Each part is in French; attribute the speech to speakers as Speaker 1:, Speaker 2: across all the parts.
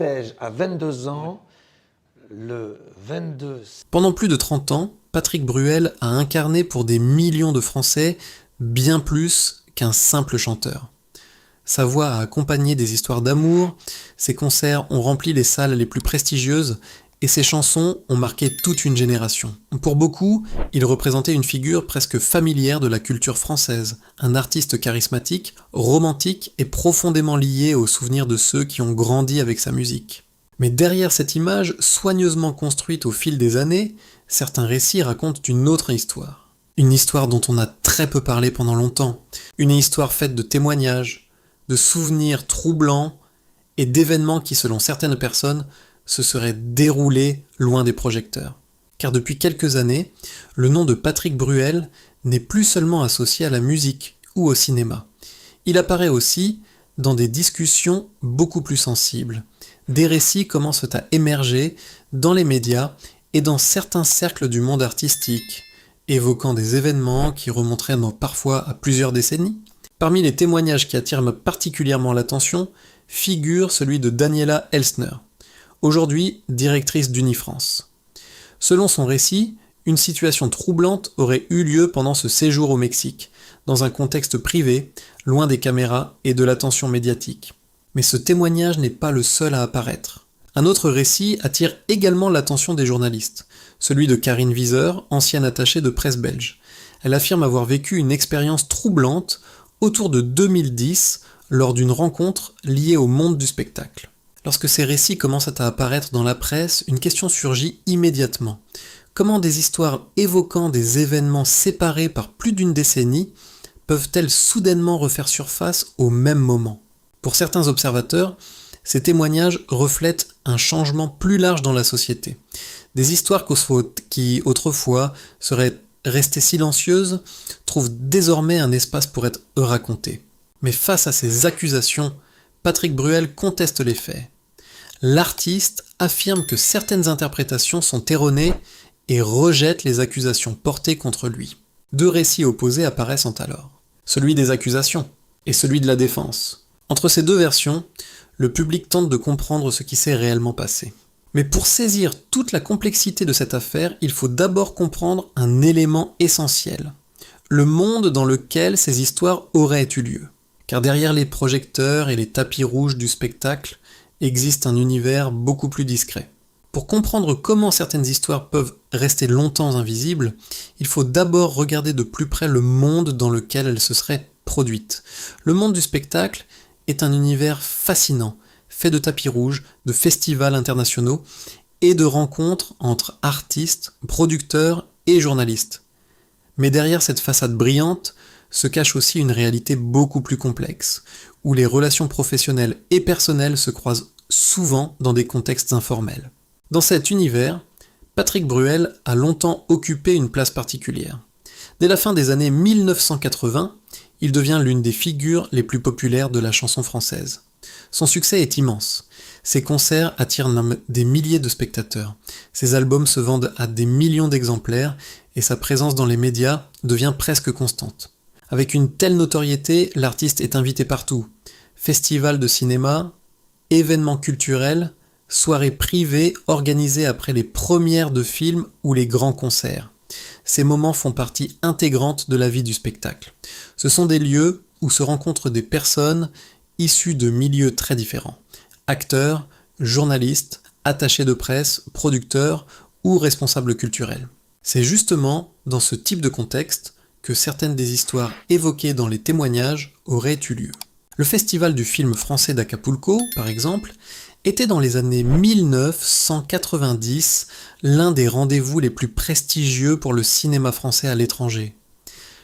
Speaker 1: À 22 ans, le 22...
Speaker 2: Pendant plus de 30 ans, Patrick Bruel a incarné pour des millions de Français bien plus qu'un simple chanteur. Sa voix a accompagné des histoires d'amour, ses concerts ont rempli les salles les plus prestigieuses et ses chansons ont marqué toute une génération. Pour beaucoup, il représentait une figure presque familière de la culture française, un artiste charismatique, romantique et profondément lié aux souvenirs de ceux qui ont grandi avec sa musique. Mais derrière cette image soigneusement construite au fil des années, certains récits racontent une autre histoire. Une histoire dont on a très peu parlé pendant longtemps. Une histoire faite de témoignages, de souvenirs troublants et d'événements qui, selon certaines personnes, se seraient déroulés loin des projecteurs. Car depuis quelques années, le nom de Patrick Bruel n'est plus seulement associé à la musique ou au cinéma. Il apparaît aussi dans des discussions beaucoup plus sensibles. Des récits commencent à émerger dans les médias et dans certains cercles du monde artistique, évoquant des événements qui remonteraient parfois à plusieurs décennies. Parmi les témoignages qui attirent particulièrement l'attention, figure celui de Daniela Elsner, aujourd'hui directrice d'Unifrance. Selon son récit, une situation troublante aurait eu lieu pendant ce séjour au Mexique, dans un contexte privé, loin des caméras et de l'attention médiatique. Mais ce témoignage n'est pas le seul à apparaître. Un autre récit attire également l'attention des journalistes, celui de Karine Wieser, ancienne attachée de presse belge. Elle affirme avoir vécu une expérience troublante autour de 2010 lors d'une rencontre liée au monde du spectacle. Lorsque ces récits commencent à apparaître dans la presse, une question surgit immédiatement. Comment des histoires évoquant des événements séparés par plus d'une décennie peuvent-elles soudainement refaire surface au même moment ? Pour certains observateurs, ces témoignages reflètent un changement plus large dans la société. Des histoires qui autrefois seraient restées silencieuses trouvent désormais un espace pour être racontées. Mais face à ces accusations, Patrick Bruel conteste les faits. L'artiste affirme que certaines interprétations sont erronées et rejette les accusations portées contre lui. Deux récits opposés apparaissent alors. Celui des accusations et celui de la défense. Entre ces deux versions, le public tente de comprendre ce qui s'est réellement passé. Mais pour saisir toute la complexité de cette affaire, il faut d'abord comprendre un élément essentiel. Le monde dans lequel ces histoires auraient eu lieu. Car derrière les projecteurs et les tapis rouges du spectacle existe un univers beaucoup plus discret. Pour comprendre comment certaines histoires peuvent rester longtemps invisibles, il faut d'abord regarder de plus près le monde dans lequel elles se seraient produites. Le monde du spectacle est un univers fascinant, fait de tapis rouges, de festivals internationaux et de rencontres entre artistes, producteurs et journalistes. Mais derrière cette façade brillante se cache aussi une réalité beaucoup plus complexe, où les relations professionnelles et personnelles se croisent souvent dans des contextes informels. Dans cet univers, Patrick Bruel a longtemps occupé une place particulière. Dès la fin des années 1980, il devient l'une des figures les plus populaires de la chanson française. Son succès est immense. Ses concerts attirent des milliers de spectateurs. Ses albums se vendent à des millions d'exemplaires et sa présence dans les médias devient presque constante. Avec une telle notoriété, l'artiste est invité partout. Festivals de cinéma, événements culturels, soirées privées organisées après les premières de films ou les grands concerts. Ces moments font partie intégrante de la vie du spectacle. Ce sont des lieux où se rencontrent des personnes issues de milieux très différents. Acteurs, journalistes, attachés de presse, producteurs ou responsables culturels. C'est justement dans ce type de contexte que certaines des histoires évoquées dans les témoignages auraient eu lieu. Le festival du film français d'Acapulco, par exemple, était dans les années 1990 l'un des rendez-vous les plus prestigieux pour le cinéma français à l'étranger.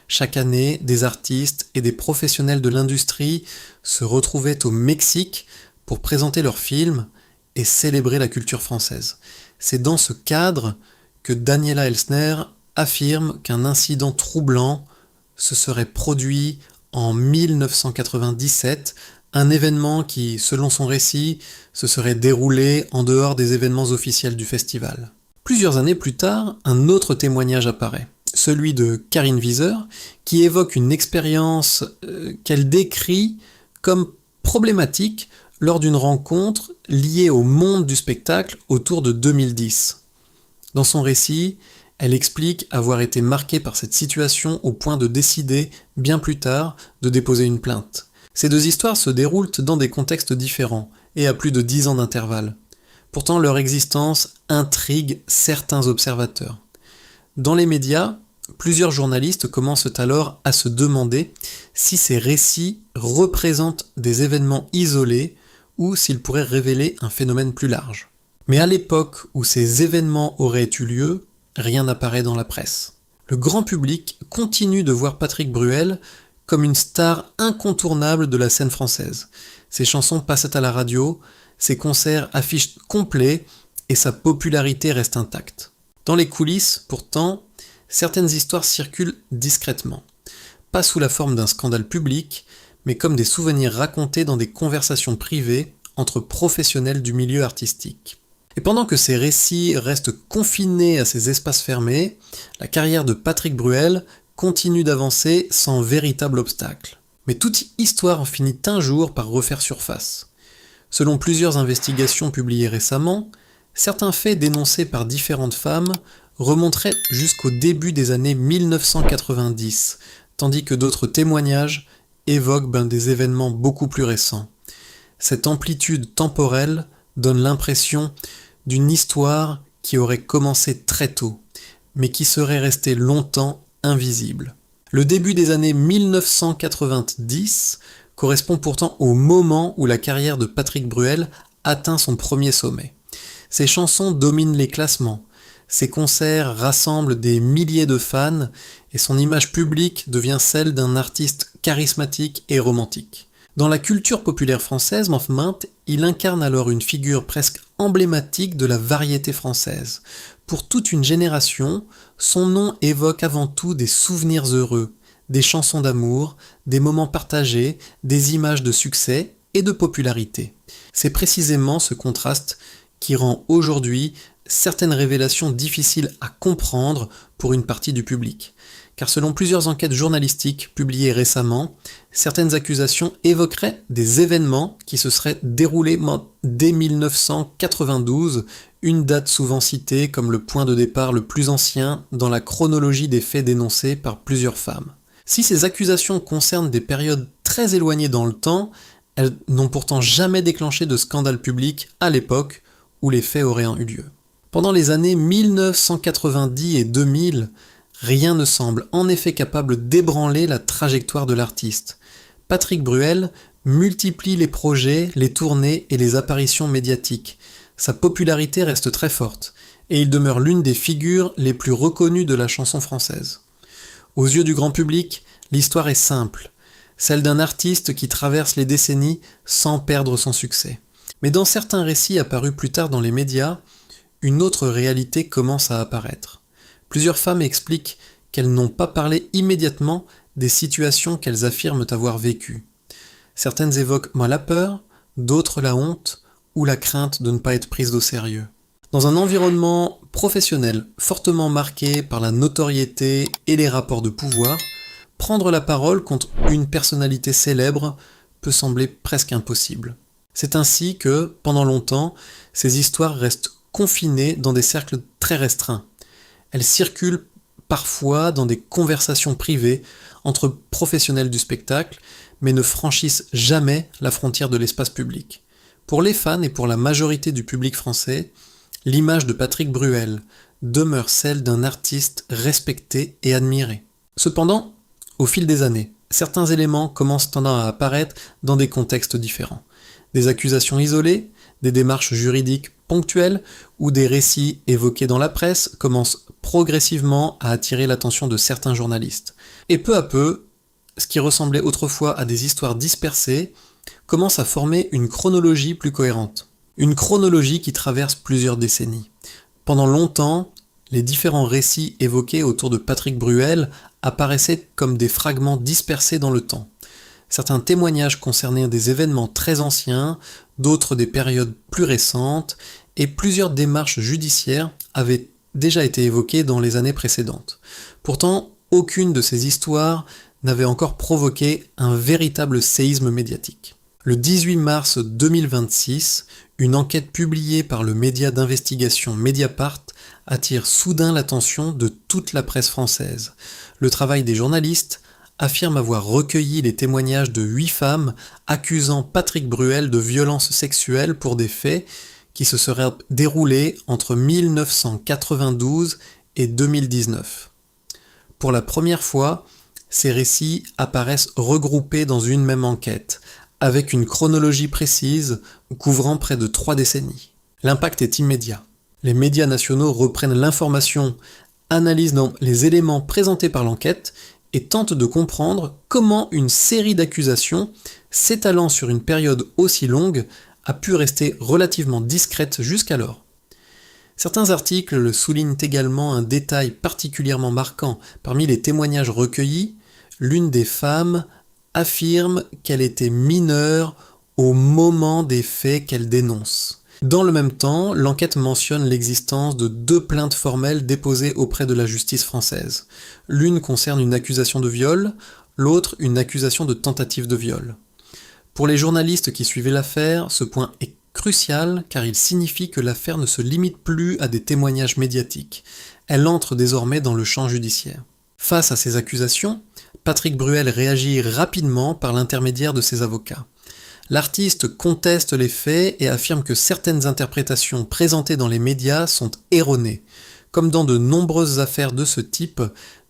Speaker 2: Chaque année, des artistes et des professionnels de l'industrie se retrouvaient au Mexique pour présenter leurs films et célébrer la culture française. C'est dans ce cadre que Daniela Elsner affirme qu'un incident troublant se serait produit en 1997, un événement qui, selon son récit, se serait déroulé en dehors des événements officiels du festival. Plusieurs années plus tard, un autre témoignage apparaît, celui de Karine Wieser, qui évoque une expérience qu'elle décrit comme problématique lors d'une rencontre liée au monde du spectacle autour de 2010. Dans son récit, elle explique avoir été marquée par cette situation au point de décider, bien plus tard, de déposer une plainte. Ces deux histoires se déroulent dans des contextes différents et à plus de 10 ans d'intervalle. Pourtant, leur existence intrigue certains observateurs. Dans les médias, plusieurs journalistes commencent alors à se demander si ces récits représentent des événements isolés ou s'ils pourraient révéler un phénomène plus large. Mais à l'époque où ces événements auraient eu lieu, rien n'apparaît dans la presse. Le grand public continue de voir Patrick Bruel comme une star incontournable de la scène française. Ses chansons passent à la radio, ses concerts affichent complets et sa popularité reste intacte. Dans les coulisses, pourtant, certaines histoires circulent discrètement. Pas sous la forme d'un scandale public, mais comme des souvenirs racontés dans des conversations privées entre professionnels du milieu artistique. Et pendant que ces récits restent confinés à ces espaces fermés, la carrière de Patrick Bruel continue d'avancer sans véritable obstacle. Mais toute histoire finit un jour par refaire surface. Selon plusieurs investigations publiées récemment, certains faits dénoncés par différentes femmes remonteraient jusqu'au début des années 1990, tandis que d'autres témoignages évoquent des événements beaucoup plus récents. Cette amplitude temporelle donne l'impression d'une histoire qui aurait commencé très tôt, mais qui serait restée longtemps invisible. Le début des années 1990 correspond pourtant au moment où la carrière de Patrick Bruel atteint son premier sommet. Ses chansons dominent les classements, ses concerts rassemblent des milliers de fans et son image publique devient celle d'un artiste charismatique et romantique. Dans la culture populaire française, il incarne alors une figure presque emblématique de la variété française. Pour toute une génération, son nom évoque avant tout des souvenirs heureux, des chansons d'amour, des moments partagés, des images de succès et de popularité. C'est précisément ce contraste qui rend aujourd'hui certaines révélations difficiles à comprendre pour une partie du public. Car selon plusieurs enquêtes journalistiques publiées récemment, certaines accusations évoqueraient des événements qui se seraient déroulés dès 1992, une date souvent citée comme le point de départ le plus ancien dans la chronologie des faits dénoncés par plusieurs femmes. Si ces accusations concernent des périodes très éloignées dans le temps, elles n'ont pourtant jamais déclenché de scandale public à l'époque où les faits auraient eu lieu. Pendant les années 1990 et 2000, rien ne semble en effet capable d'ébranler la trajectoire de l'artiste. Patrick Bruel multiplie les projets, les tournées et les apparitions médiatiques. Sa popularité reste très forte, et il demeure l'une des figures les plus reconnues de la chanson française. Aux yeux du grand public, l'histoire est simple, celle d'un artiste qui traverse les décennies sans perdre son succès. Mais dans certains récits apparus plus tard dans les médias, une autre réalité commence à apparaître. Plusieurs femmes expliquent qu'elles n'ont pas parlé immédiatement des situations qu'elles affirment avoir vécues. Certaines évoquent la peur, d'autres la honte ou la crainte de ne pas être prises au sérieux. Dans un environnement professionnel fortement marqué par la notoriété et les rapports de pouvoir, prendre la parole contre une personnalité célèbre peut sembler presque impossible. C'est ainsi que, pendant longtemps, ces histoires restent confinées dans des cercles très restreints. Elles circulent parfois dans des conversations privées entre professionnels du spectacle, mais ne franchissent jamais la frontière de l'espace public. Pour les fans et pour la majorité du public français, l'image de Patrick Bruel demeure celle d'un artiste respecté et admiré. Cependant, au fil des années, certains éléments commencent à apparaître dans des contextes différents. Des accusations isolées, des démarches juridiques ponctuelles ou des récits évoqués dans la presse commencent progressivement à attirer l'attention de certains journalistes. Et peu à peu, ce qui ressemblait autrefois à des histoires dispersées commence à former une chronologie plus cohérente. Une chronologie qui traverse plusieurs décennies. Pendant longtemps, les différents récits évoqués autour de Patrick Bruel apparaissaient comme des fragments dispersés dans le temps. Certains témoignages concernaient des événements très anciens, d'autres des périodes plus récentes, et plusieurs démarches judiciaires avaient déjà été évoquées dans les années précédentes. Pourtant, aucune de ces histoires n'avait encore provoqué un véritable séisme médiatique. Le 18 mars 2026, une enquête publiée par le média d'investigation Mediapart attire soudain l'attention de toute la presse française. Le travail des journalistes affirme avoir recueilli les témoignages de 8 femmes accusant Patrick Bruel de violences sexuelles pour des faits qui se seraient déroulés entre 1992 et 2019. Pour la première fois, ces récits apparaissent regroupés dans une même enquête, avec une chronologie précise couvrant près de 3 décennies. L'impact est immédiat. Les médias nationaux reprennent l'information, analysent les éléments présentés par l'enquête et tentent de comprendre comment une série d'accusations, s'étalant sur une période aussi longue, a pu rester relativement discrète jusqu'alors. Certains articles le soulignent également un détail particulièrement marquant. Parmi les témoignages recueillis, l'une des femmes affirme qu'elle était mineure au moment des faits qu'elle dénonce. Dans le même temps, l'enquête mentionne l'existence de 2 plaintes formelles déposées auprès de la justice française. L'une concerne une accusation de viol, l'autre une accusation de tentative de viol. Pour les journalistes qui suivaient l'affaire, ce point est crucial car il signifie que l'affaire ne se limite plus à des témoignages médiatiques. Elle entre désormais dans le champ judiciaire. Face à ces accusations, Patrick Bruel réagit rapidement par l'intermédiaire de ses avocats. L'artiste conteste les faits et affirme que certaines interprétations présentées dans les médias sont erronées. Comme dans de nombreuses affaires de ce type,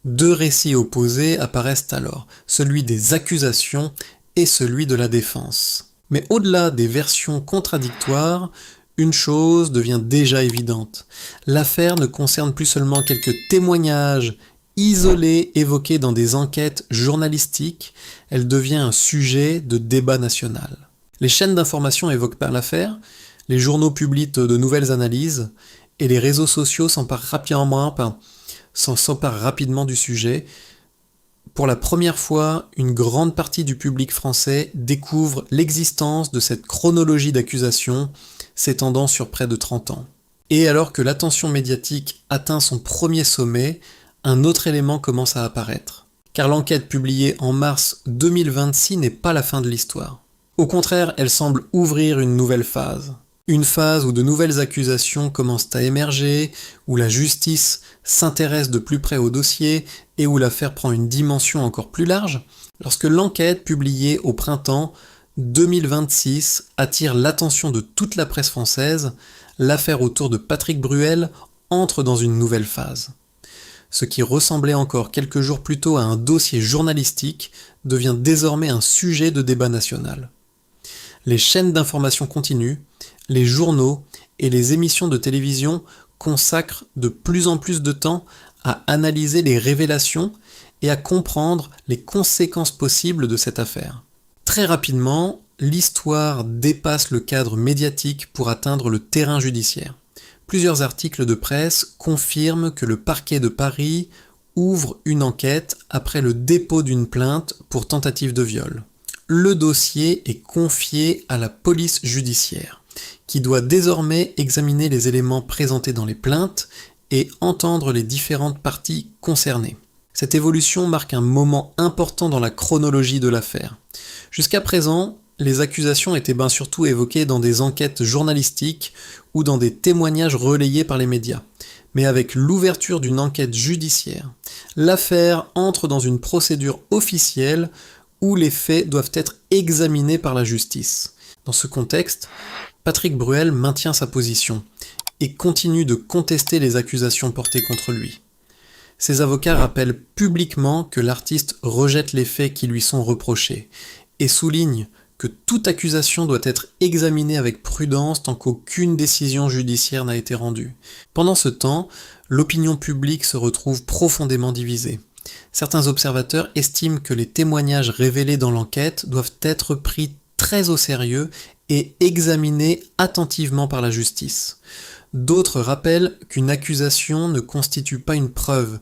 Speaker 2: 2 récits opposés apparaissent alors, celui des accusations et celui de la défense. Mais au-delà des versions contradictoires, une chose devient déjà évidente. L'affaire ne concerne plus seulement quelques témoignages isolés évoqués dans des enquêtes journalistiques, elle devient un sujet de débat national. Les chaînes d'information évoquent par l'affaire, les journaux publient de nouvelles analyses, et les réseaux sociaux s'emparent rapidement du sujet. Pour la première fois, une grande partie du public français découvre l'existence de cette chronologie d'accusations s'étendant sur près de 30 ans. Et alors que l'attention médiatique atteint son premier sommet, un autre élément commence à apparaître. Car l'enquête publiée en mars 2026 n'est pas la fin de l'histoire. Au contraire, elle semble ouvrir une nouvelle phase. Une phase où de nouvelles accusations commencent à émerger, où la justice s'intéresse de plus près au dossier et où l'affaire prend une dimension encore plus large, lorsque l'enquête publiée au printemps 2026 attire l'attention de toute la presse française, l'affaire autour de Patrick Bruel entre dans une nouvelle phase. Ce qui ressemblait encore quelques jours plus tôt à un dossier journalistique devient désormais un sujet de débat national. Les chaînes d'information continuent, les journaux et les émissions de télévision consacrent de plus en plus de temps à analyser les révélations et à comprendre les conséquences possibles de cette affaire. Très rapidement, l'histoire dépasse le cadre médiatique pour atteindre le terrain judiciaire. Plusieurs articles de presse confirment que le parquet de Paris ouvre une enquête après le dépôt d'une plainte pour tentative de viol. Le dossier est confié à la police judiciaire, qui doit désormais examiner les éléments présentés dans les plaintes et entendre les différentes parties concernées. Cette évolution marque un moment important dans la chronologie de l'affaire. Jusqu'à présent, les accusations étaient surtout évoquées dans des enquêtes journalistiques ou dans des témoignages relayés par les médias. Mais avec l'ouverture d'une enquête judiciaire, l'affaire entre dans une procédure officielle où les faits doivent être examinés par la justice. Dans ce contexte, Patrick Bruel maintient sa position et continue de contester les accusations portées contre lui. Ses avocats rappellent publiquement que l'artiste rejette les faits qui lui sont reprochés et soulignent que toute accusation doit être examinée avec prudence tant qu'aucune décision judiciaire n'a été rendue. Pendant ce temps, l'opinion publique se retrouve profondément divisée. Certains observateurs estiment que les témoignages révélés dans l'enquête doivent être pris très au sérieux et examinés attentivement par la justice. D'autres rappellent qu'une accusation ne constitue pas une preuve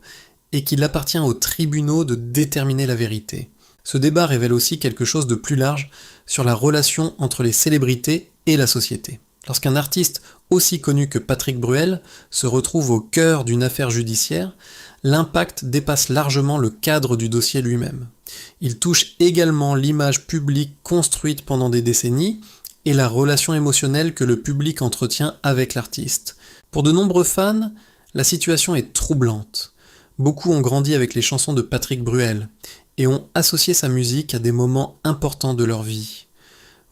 Speaker 2: et qu'il appartient aux tribunaux de déterminer la vérité. Ce débat révèle aussi quelque chose de plus large sur la relation entre les célébrités et la société. Lorsqu'un artiste aussi connu que Patrick Bruel se retrouve au cœur d'une affaire judiciaire, l'impact dépasse largement le cadre du dossier lui-même. Il touche également l'image publique construite pendant des décennies et la relation émotionnelle que le public entretient avec l'artiste. Pour de nombreux fans, la situation est troublante. Beaucoup ont grandi avec les chansons de Patrick Bruel et ont associé sa musique à des moments importants de leur vie.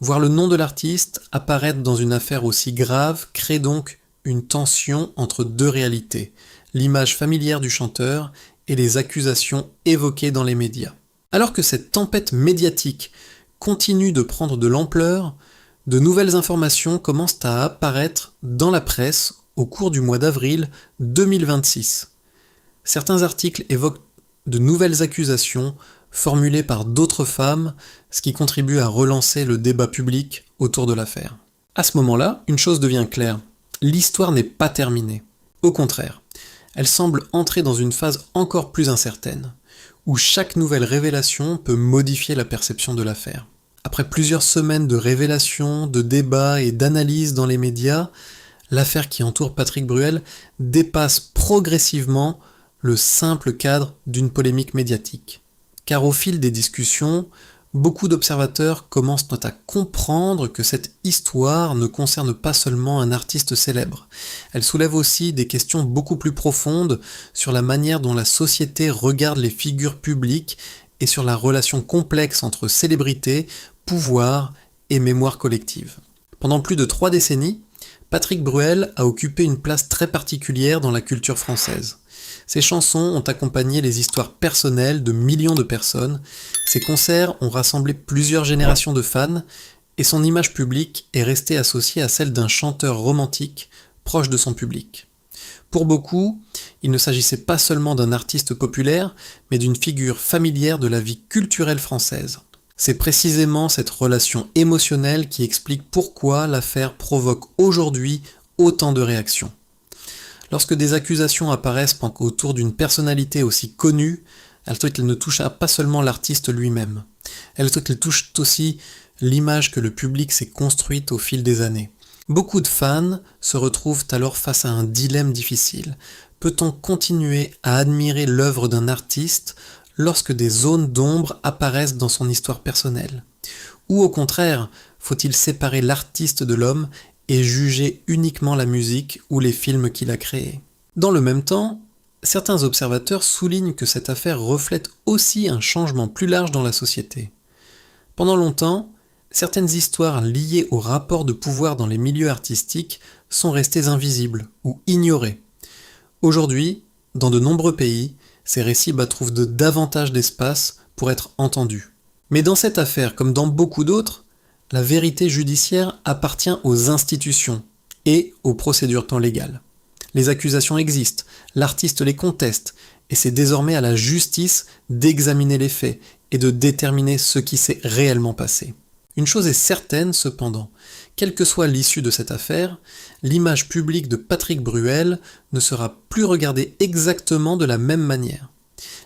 Speaker 2: Voir le nom de l'artiste apparaître dans une affaire aussi grave crée donc une tension entre deux réalités, l'image familière du chanteur et les accusations évoquées dans les médias. Alors que cette tempête médiatique continue de prendre de l'ampleur, de nouvelles informations commencent à apparaître dans la presse au cours du mois d'avril 2026. Certains articles évoquent de nouvelles accusations formulées par d'autres femmes, ce qui contribue à relancer le débat public autour de l'affaire. À ce moment-là, une chose devient claire, l'histoire n'est pas terminée. Au contraire, elle semble entrer dans une phase encore plus incertaine, où chaque nouvelle révélation peut modifier la perception de l'affaire. Après plusieurs semaines de révélations, de débats et d'analyses dans les médias, l'affaire qui entoure Patrick Bruel dépasse progressivement le simple cadre d'une polémique médiatique. Car au fil des discussions, beaucoup d'observateurs commencent à comprendre que cette histoire ne concerne pas seulement un artiste célèbre. Elle soulève aussi des questions beaucoup plus profondes sur la manière dont la société regarde les figures publiques et sur la relation complexe entre célébrité, pouvoir et mémoire collective. Pendant plus de 3 décennies, Patrick Bruel a occupé une place très particulière dans la culture française. Ses chansons ont accompagné les histoires personnelles de millions de personnes, ses concerts ont rassemblé plusieurs générations de fans, et son image publique est restée associée à celle d'un chanteur romantique proche de son public. Pour beaucoup, il ne s'agissait pas seulement d'un artiste populaire, mais d'une figure familière de la vie culturelle française. C'est précisément cette relation émotionnelle qui explique pourquoi l'affaire provoque aujourd'hui autant de réactions. Lorsque des accusations apparaissent autour d'une personnalité aussi connue, elles ne touchent pas seulement l'artiste lui-même. Elles touchent aussi l'image que le public s'est construite au fil des années. Beaucoup de fans se retrouvent alors face à un dilemme difficile. Peut-on continuer à admirer l'œuvre d'un artiste lorsque des zones d'ombre apparaissent dans son histoire personnelle? Ou au contraire, faut-il séparer l'artiste de l'homme et juger uniquement la musique ou les films qu'il a créés? Dans le même temps, certains observateurs soulignent que cette affaire reflète aussi un changement plus large dans la société. Pendant longtemps, certaines histoires liées au rapport de pouvoir dans les milieux artistiques sont restées invisibles ou ignorées. Aujourd'hui, dans de nombreux pays, ces récits trouvent davantage d'espace pour être entendus. Mais dans cette affaire, comme dans beaucoup d'autres, la vérité judiciaire appartient aux institutions et aux procédures temps légales. Les accusations existent, l'artiste les conteste, et c'est désormais à la justice d'examiner les faits et de déterminer ce qui s'est réellement passé. Une chose est certaine cependant, quelle que soit l'issue de cette affaire, l'image publique de Patrick Bruel ne sera plus regardée exactement de la même manière.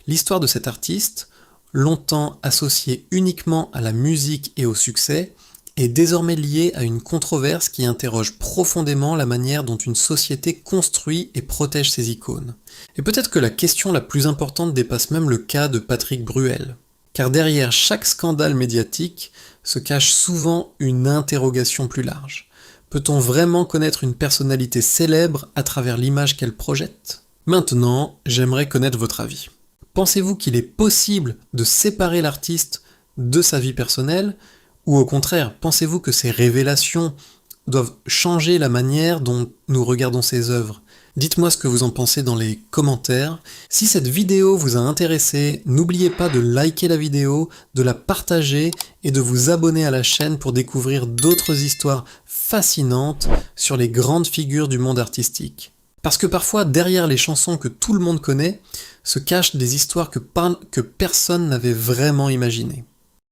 Speaker 2: L'histoire de cet artiste, longtemps associée uniquement à la musique et au succès, est désormais liée à une controverse qui interroge profondément la manière dont une société construit et protège ses icônes. Et peut-être que la question la plus importante dépasse même le cas de Patrick Bruel. Car derrière chaque scandale médiatique se cache souvent une interrogation plus large. Peut-on vraiment connaître une personnalité célèbre à travers l'image qu'elle projette ? Maintenant, j'aimerais connaître votre avis. Pensez-vous qu'il est possible de séparer l'artiste de sa vie personnelle ? Ou au contraire, pensez-vous que ces révélations doivent changer la manière dont nous regardons ses œuvres? Dites-moi ce que vous en pensez dans les commentaires. Si cette vidéo vous a intéressé, n'oubliez pas de liker la vidéo, de la partager et de vous abonner à la chaîne pour découvrir d'autres histoires fascinantes sur les grandes figures du monde artistique. Parce que parfois, derrière les chansons que tout le monde connaît, se cachent des histoires que personne n'avait vraiment imaginées.